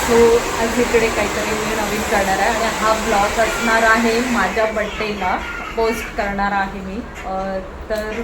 So आज इकडे काहीतरी मी नवीन करणार आहे आणि हा ब्लॉग असणार आहे माझ्या बड्डेला पोस्ट करणार आहे मी, तर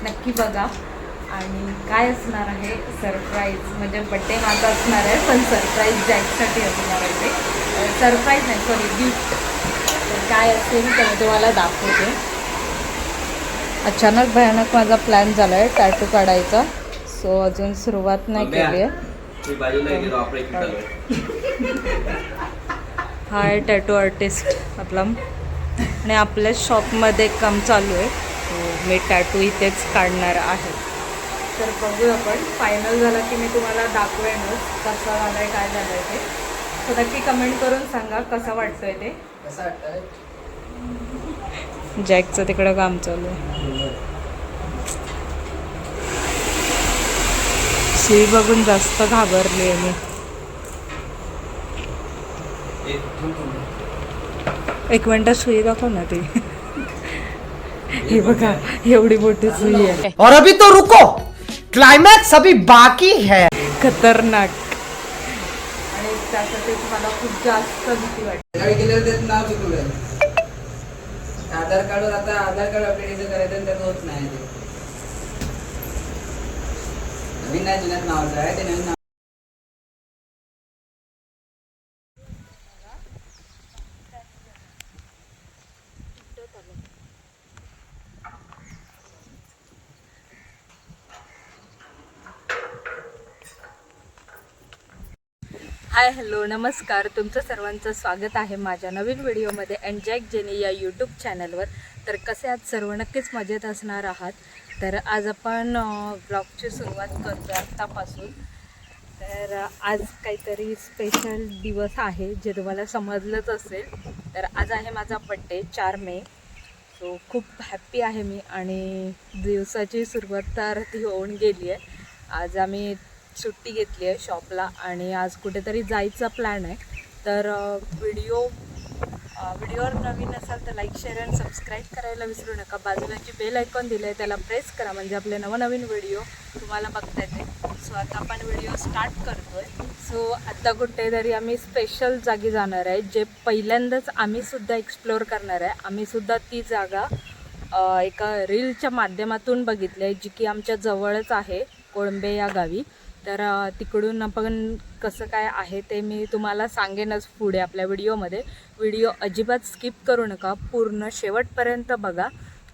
नक्की बघा. आणि काय असणार आहे सरप्राईज, म्हणजे बड्डे माझा असणार आहे पण सरप्राईज जॅकसाठी असणार आहे. ते सरप्राईज नाही, सॉरी, गिफ्ट. तर काय असेल तर मी तुम्हाला दाखवते. अचानक भयानक माझा प्लॅन झाला आहे टॅटू काढायचा, सो अजून सुरुवात नाही केली आहे. हा आहे टॅटू आर्टिस्ट आपला आणि आपल्या शॉपमध्ये काम चालू आहे, सो मी टॅटू इथेच काढणार आहे. तर बघूया आपण, फायनल झाला की मी तुम्हाला दाखवेनच कसा झाला आहे काय झालं आहे ते. तर नक्की कमेंट करून सांगा कसा वाटतोय ते. कसं वाटतंय? जॅकचं तिकडं काम चालू आहे. सुई बघून जास्त घाबरली आहे मी. एक मिनिट सुई दाखव ना ती. हे बघा एवढी मोठी सुई आहे. और अभी तो रुको, क्लाइमैक्स अभी बाकी है. खतरनाक. आणि त्यासाठी मला खूप जास्त भीती वाटते. नाव चुकवलं. आधार कार्डवर आता आधार कार्ड अपडेट करायचं त्यात होत नाही. नवीन नाही, जुन्यात नावाचं आहे ते. नवीन नाव. हाय, हॅलो, नमस्कार. तुमचं सर्वांचं स्वागत आहे माझ्या नवीन व्हिडिओमध्ये अँड जॅक जेनी या यूट्यूब चॅनलवर. तर कसे आज सर्व नक्कीच मजेत असणार आहात. तर आज आपण ब्लॉगची सुरुवात करतो आत्तापासून. तर आज काहीतरी स्पेशल दिवस आहे जे तुम्हाला समजलंच असेल. तर आज आहे माझा बड्डे 4 मे. सो खूप हॅप्पी आहे मी आणि दिवसाची सुरुवात तर ती होऊन गेली आहे. आज आम्ही सुट्टी घेतली आहे शॉपला आणि आज कुठेतरी जायचा प्लॅन आहे. तर व्हिडिओवर नवीन असाल तर लाईक, शेअर आणि सबस्क्राईब करायला विसरू नका. बाजूला जी बेल आयकॉन दिलं आहे त्याला प्रेस करा म्हणजे आपले नवनवीन व्हिडिओ तुम्हाला बघता येते. सो आता आपण व्हिडिओ स्टार्ट करतो आहे. सो आत्ता कुठेतरी आम्ही स्पेशल जागी जाणार आहे जे पहिल्यांदाच आम्हीसुद्धा एक्सप्लोअर करणार आहे. आम्हीसुद्धा ती जागा एका रीलच्या माध्यमातून बघितली आहे जी की आमच्या जवळच आहे, कोळंबे या गावी. तर तिकडून आपण कसं काय आहे ते मी तुम्हाला सांगेनच पुढे आपल्या व्हिडिओमध्ये. व्हिडिओ अजिबात स्किप करू नका, पूर्ण शेवटपर्यंत बघा,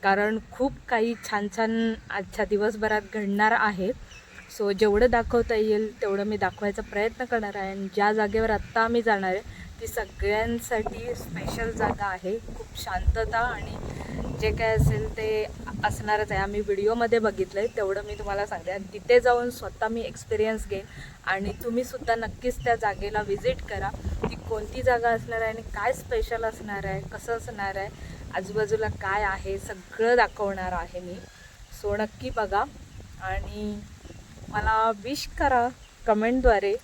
कारण खूप काही छान छान आजच्या दिवसभरात घडणार आहे. सो जेवढं दाखवता येईल तेवढं मी दाखवायचा प्रयत्न करणार आहे. आणि ज्या जागेवर आत्ता आम्ही जाणार आहे ती सगळ्यांसाठी स्पेशल जागा आहे. खूप शांतता आणि जे काय असेल ते असणारच आहे. आम्ही व्हिडिओमध्ये बघितलं आहे तेवढं मी तुम्हाला सांगते आणि तिथे जाऊन स्वतः मी एक्सपिरियन्स घेईन आणि तुम्हीसुद्धा नक्कीच त्या जागेला व्हिजिट करा. ती कोणती जागा असणार आहे आणि काय स्पेशल असणार आहे, कसं असणार आहे, आजूबाजूला काय आहे, सगळं दाखवणार आहे मी. सो नक्की बघा आणि मला विश करा कमेंटद्वारे.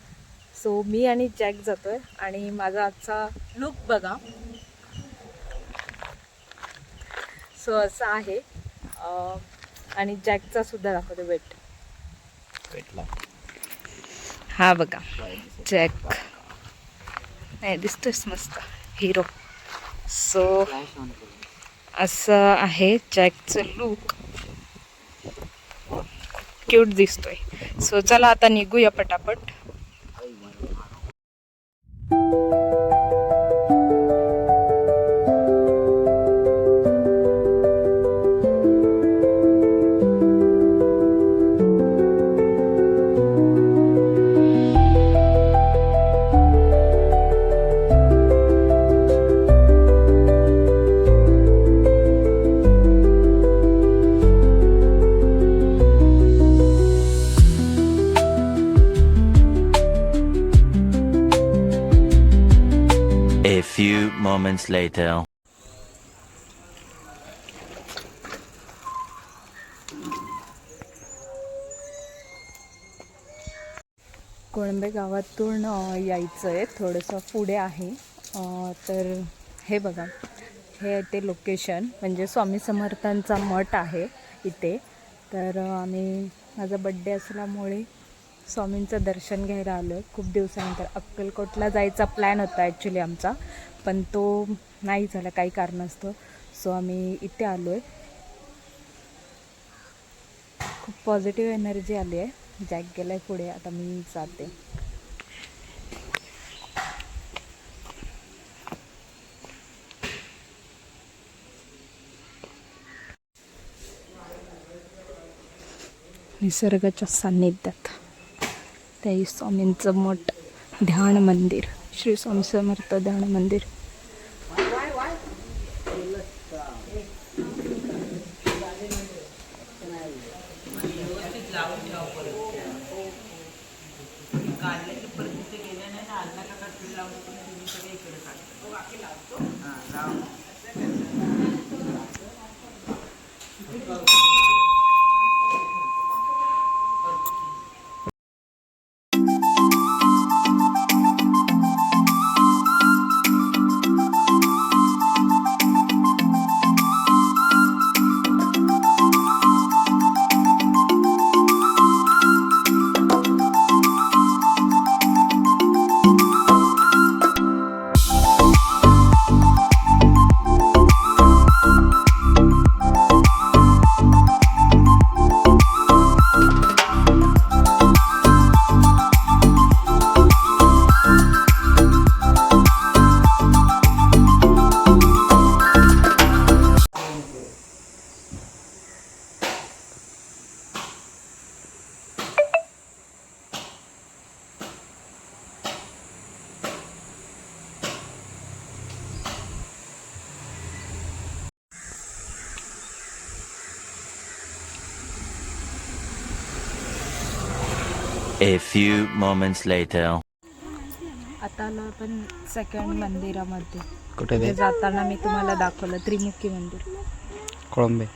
सो मी आणि जॅक जातो आहे आणि माझा आजचा लुक बघा. सो असं आहे आणि जॅकचा सुद्धा दाखवते. वेटला हा बघा जॅक, नाही दिसतोयस मस्त हिरो. सो असं आहे जॅकचं लुक, क्यूट दिसतोय. सो चला आता निघूया पटापट. A few moments later. Kolambe गावातून यायचं आहे, थोडंसं पुढे आहे. तर हे बघा, हे ते लोकेशन म्हणजे स्वामी समर्थांचा मठ आहे इथे. तर आम्ही माझा बड्डे असल्यामुळे स्वामींचं दर्शन घ्यायला आलो आहे. खूप दिवसानंतर अक्कलकोटला जायचा प्लॅन होता ॲक्च्युली आमचा, पण तो नाही झाला काही कारणास्तव. सो आम्ही इथे आलो आहे. खूप पॉझिटिव्ह एनर्जी आली आहे. जॅक गेला आहे पुढे, आता मी जाते. निसर्गाच्या सान्निध्यात त्याही स्वामींचं मठ, ध्यान मंदिर, श्री स्वामी समर्थ ध्यान मंदिर. A few moments later. आता आलो आपण सेकंड मंदिरामध्ये. कुठे ते जाताना मी तुम्हाला दाखवलं त्रिमुखी मंदिर. कोळंबे.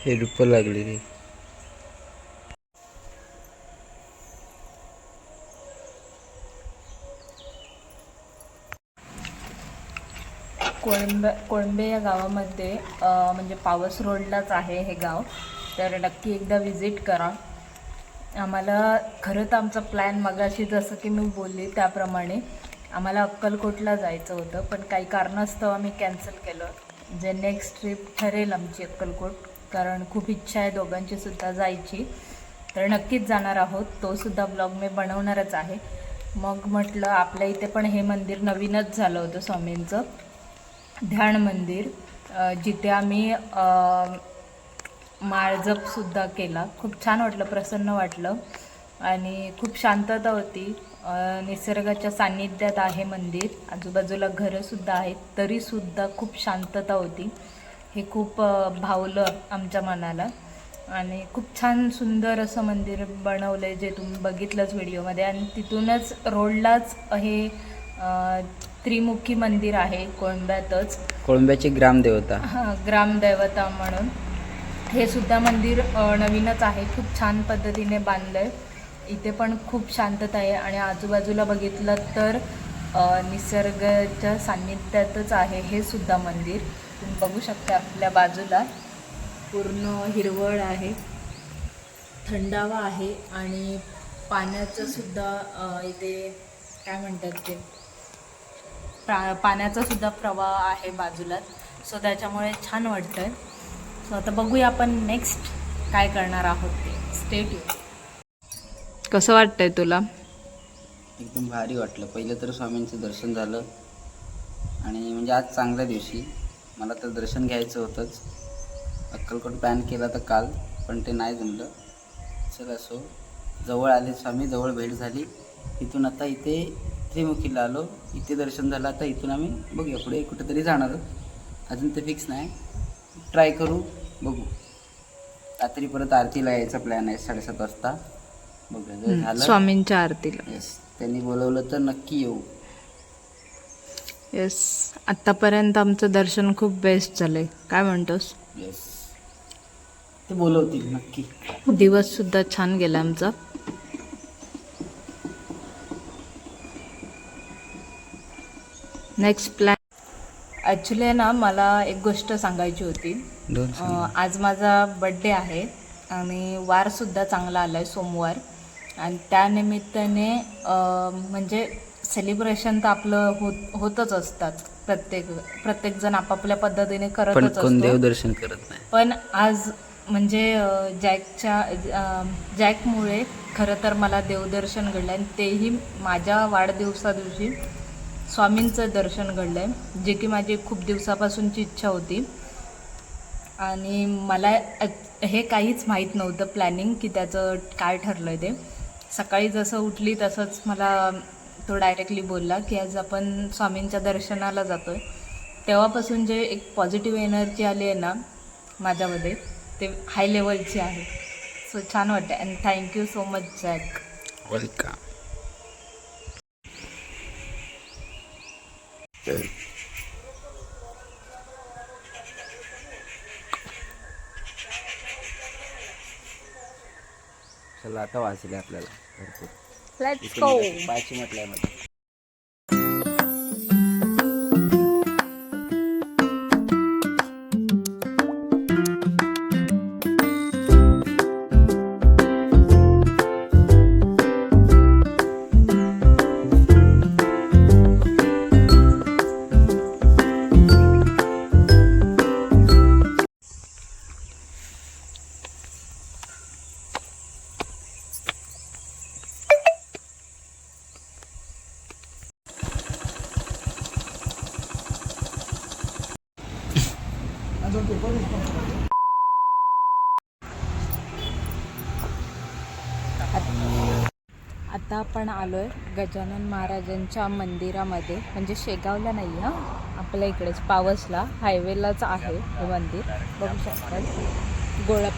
हे रूप लागलेली. कोळंबे या गावामध्ये म्हणजे पावस रोडलाच आहे हे गाव. तर नक्की एकदा विजिट करा. आम्हाला खरं तर आमचा प्लॅन मगाशी जसं की मी बोलली त्याप्रमाणे आम्हाला अक्कलकोटला जायचं होतं, पण काही कारणास्तव आम्ही कॅन्सल केलं. जे नेक्स्ट ट्रिप ठरेल आमची अक्कलकोट, कारण खूप इच्छा आहे दोघांची सुद्धा जायची. तर नक्कीच जाणार आहोत. तो सुद्धा ब्लॉग मी बनवणारच आहे. मग म्हटलं आपल्या इथे पण हे मंदिर नवीनच झालं होतं स्वामींचं ध्यान मंदिर, जिथे आम्ही माळजपसुद्धा केला. खूप छान वाटलं, प्रसन्न वाटलं आणि खूप शांतता होती. निसर्गाच्या सान्निध्यात आहे मंदिर, आजूबाजूला घरंसुद्धा आहेत, तरीसुद्धा खूप शांतता होती. हे खूप भावलं आमच्या मनाला आणि खूप छान सुंदर असं मंदिर बनवलं आहे, जे तुम्ही बघितलंच व्हिडिओमध्ये. आणि तिथूनच रोडलाच हे त्रिमुखी मंदिर आहे कोळंब्यातच. कोळंब्याची ग्रामदेवता. ग्रामदैवता म्हणून हे सुद्धा मंदिर नवीनच आहे. खूप छान पद्धतीने बांधलं आहे. इथे पण खूप शांतता आहे आणि आजूबाजूला बघितलं तर निसर्गाच्या सान्निध्यातच आहे हे सुद्धा मंदिर. तुम्ही बघू शकता आपल्या बाजूला पूर्ण हिरवळ आहे, थंडावा आहे आणि पाण्याचं सुद्धा इथे काय म्हणतात ते पाण्याचा सुद्धा प्रवाह आहे बाजूलाच. सो त्याच्यामुळे छान वाटतं आहे. सो आता बघूया आपण नेक्स्ट काय करणार आहोत ते. Stay tune. कसं वाटतंय तुला? एकदम भारी वाटलं. पहिलं तर स्वामींचं दर्शन झालं आणि म्हणजे आज चांगल्या दिवशी मला तर दर्शन घ्यायचं होतंच. अक्कलकोट प्लॅन केला तर काल, पण ते नाही जमलं. चल असो, जवळ आले स्वामी, जवळ भेट झाली. इथून आता इथे त्रिमुखीला आलो, इथे दर्शन झालं. आता इथून आम्ही बघूया पुढे कुठेतरी जाणार. अजून ते फिक्स नाही, ट्राय करू, बघू. रात्री परत आरतीला यायचा प्लॅन आहे 7:30 वाजता. बघूया जर झालं स्वामींच्या आरतीला. येस, त्यांनी बोलवलं तर नक्की येऊ. येस, आत्तापर्यंत आमचं दर्शन खूप बेस्ट झालंय. काय म्हणतोस? येस, ते बोलवतील नक्की. दिवससुद्धा छान गेला आमचा. नेक्स्ट प्लॅन ॲक्च्युली ना मला एक गोष्ट सांगायची होती. आज माझा बड्डे आहे आणि वारसुद्धा चांगला आला आहे, सोमवार. आणि त्यानिमित्ताने म्हणजे सेलिब्रेशन तर आपलं होतच असतात. प्रत्येकजण आपापल्या पद्धतीने करतच असतो. पण देवदर्शन करत नाही. पण आज म्हणजे जॅकमुळे खरं तर मला देवदर्शन घडलं आणि तेही माझ्या वाढदिवसा दिवशी स्वामींचं दर्शन घडलं आहे, जे की माझी खूप दिवसापासूनची इच्छा होती. आणि मला हे काहीच माहीत नव्हतं प्लॅनिंग की त्याचं काय ठरलं आहे ते. सकाळी जसं उठली तसंच मला तो डायरेक्टली बोलला की आज आपण स्वामींच्या दर्शनाला जातो आहे. तेव्हापासून जे एक पॉझिटिव्ह एनर्जी आली आहे ना माझ्यामध्ये, ते हाय लेवलची आहे. सो छान वाटतं and thank you so much jack. Welcome. चला आता वाचले आपल्याला भरपूर. Let's go. पायची म्हटलंय मध्ये. आता आपण आलो आहे गजानन महाराजांच्या मंदिरामध्ये. म्हणजे शेगावला नाही हां, आपल्या इकडेच पावसला हायवेलाच आहे हे मंदिर. बघू शकतात गोळा.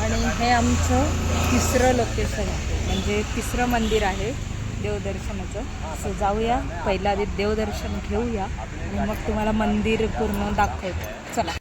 आणि हे आमचं तिसरं लोकेशन आहे, म्हणजे तिसरं मंदिर आहे देवदर्शनाचं. सो जाऊया, पहिला आधी देवदर्शन घेऊया आणि मग तुम्हाला मंदिर पूर्ण दाखवतो. चला.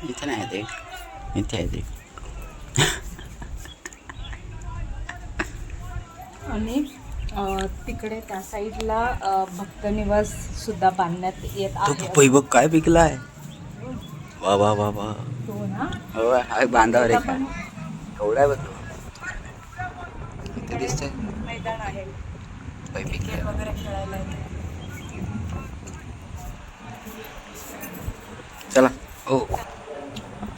इथे नाही ते, इथे आहे ते. आणि तिकडे त्या साईडला भक्त निवास सुद्धा बांधण्यात येत आहे. पपई बघ काय पिकलाय. वा वा वा वा. तो ना हो आहे बांधावर तिथं आहे पण केवढा आहे बघ. इथे दिसतंय मैदान आहे, पपई पिकलाय. क्रिकेट वगैरे खेळायला येते. चला हो.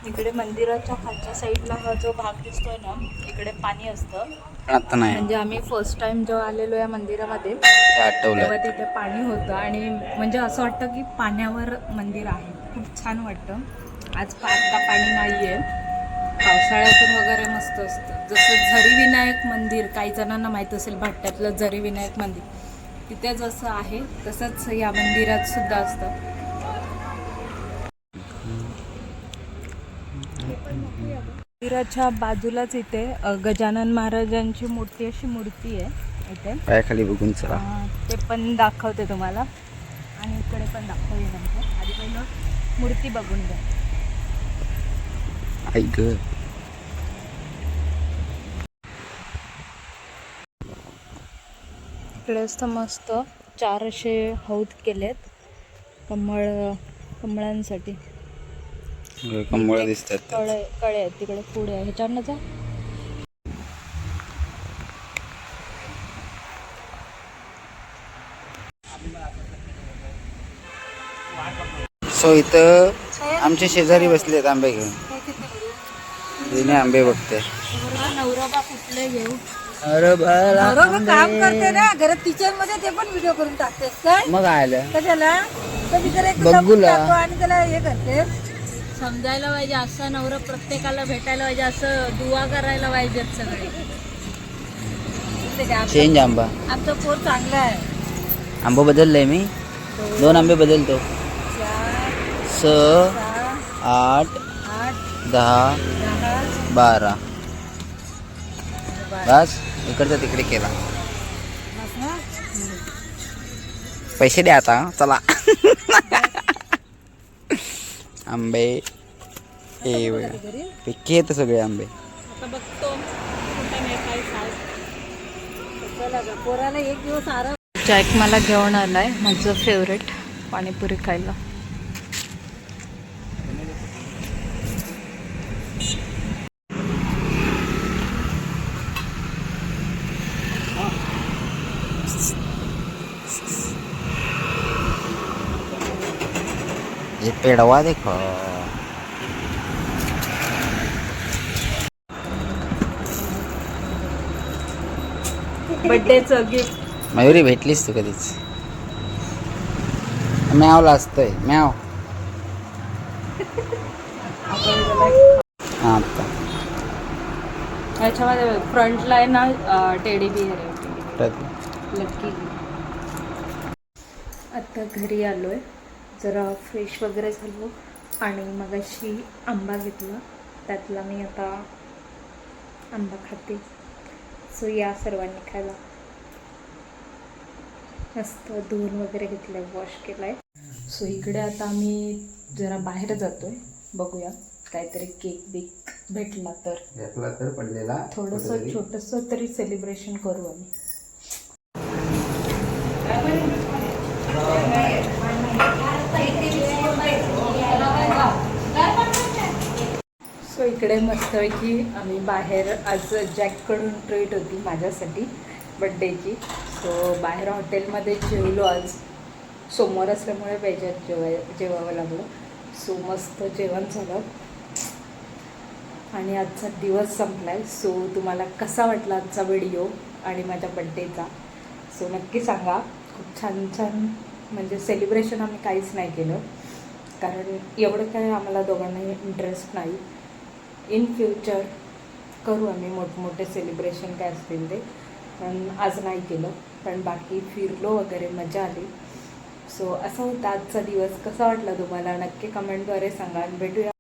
इकडे मंदिराच्या खालच्या साईडला हा जो भाग दिसतोय ना, इकडे पाणी असतं. आता नाही म्हणजे आम्ही फर्स्ट टाइम जेव्हा आलेलो या मंदिरामध्ये ते आठवलं. तेव्हा तिथे पाणी होतं आणि म्हणजे असं वाटतं की पाण्यावर मंदिर आहे. खूप छान वाटतं. आज आता पाणी नाही आहे, पावसाळ्यातून वगैरे मस्त असतं. जसं झरी विनायक मंदिर काही जणांना माहीत असेल, भट्ट्यातलं झरी विनायक मंदिर, तिथे जसं आहे तसंच या मंदिरात सुद्धा असतं. मंदिराच्या बाजूलाच इथे गजानन महाराजांची मोठी अशी मूर्ती आहे इथे. पायाखाली बघून चला. ते पण दाखवते तुम्हाला आणि इकडे पण दाखवते नंतर. आधी पहिलं मूर्ती बघून द्या. ऐक इकडे असतं मस्त 4 असे हौद केलेत कमळांसाठी. कमळ दिसतात. कळे आहेत तिकडे पुढे आहे. ह्याच्यावरनं जा. सो इथं आमचे शेजारी बसलेत आंबे घेऊन. जुने आंबे बघते. नवरोबा कुठले घेऊ? अरे बाला काम करते ना घरात किचन मध्ये, ते पण व्हिडिओ करून टाकतेस काय मग आलं कशाला? कधी तर एक बघूला. टाकतो आणि त्याला हे करते. समजायला पाहिजे असं नवरा प्रत्येकाला भेटायला पाहिजे, असं दुआ करायला पाहिजेत सगळे. ते काय आमचं- चेंज आंबा. आमचं पोर चांगला आहे. आंबा बदललाय मी. 2 आंबे बदलतो. 4, 6 6, 8 8, 10 10, 12. बस इकडचा तिकडे केला. बस ना? पैसे द्या आता चला. आंबे हे बघा पिके आहेत सगळे आंबे. आता बघतो कुठे नाही काय काय. चला गं, पोराला एक दिवस आराम. जॅक मला घेऊन आलाय माझं फेवरेट पाणीपुरी खायला. ये पेड़वा देखो. बर्थडेचं गिफ्ट. मयुरी भेटलीस तू कधीच. म्यावला असतोय म्याव. हा आता ह्याच्यामध्ये फ्रंटला आहे ना टेडी बिअर आहे, लकी. आता घरी आलो आहे, जरा फ्रेश वगैरे झालो आणि मगाशी आंबा घेतला, त्यातला मी आता आंबा खाते. सो या सर्वांनी खायला. मस्त धुवून वगैरे घेतलं, वॉश केलं आहे. सो इकडे आता आम्ही जरा बाहेर जातो आहे, बघूया काहीतरी केक बिक भेटला तर पडलेला थोडंसं छोटंसं तरी सेलिब्रेशन करू आम्ही. सो इकडे मस्तपैकी आम्ही बाहेर, आज जॅककडून ट्रीट होती माझ्यासाठी बड्डेची. सो बाहेर हॉटेलमध्ये जेवलो आज. सोमवार असल्यामुळे वेजात जेवावं लागलं. सो मस्त जेवण झालं आणि आजचा दिवस संपला आहे. सो तुम्हाला कसा वाटला आजचा व्हिडिओ आणि माझ्या बड्डेचा, सो नक्की सांगा. खूप छान छान म्हणजे सेलिब्रेशन आम्ही काहीच नाही केलं, कारण एवढं काय आम्हाला दोघांनाही इंटरेस्ट नाही. इन फ्युचर करू आम्ही मोठमोठे सेलिब्रेशन काय असतील ते, पण आज नाही केलं. पण बाकी फिरलो वगैरे, मजा आली. सो असा होता आजचा दिवस. कसा वाटला तुम्हाला नक्की कमेंटद्वारे सांगा. भेटूया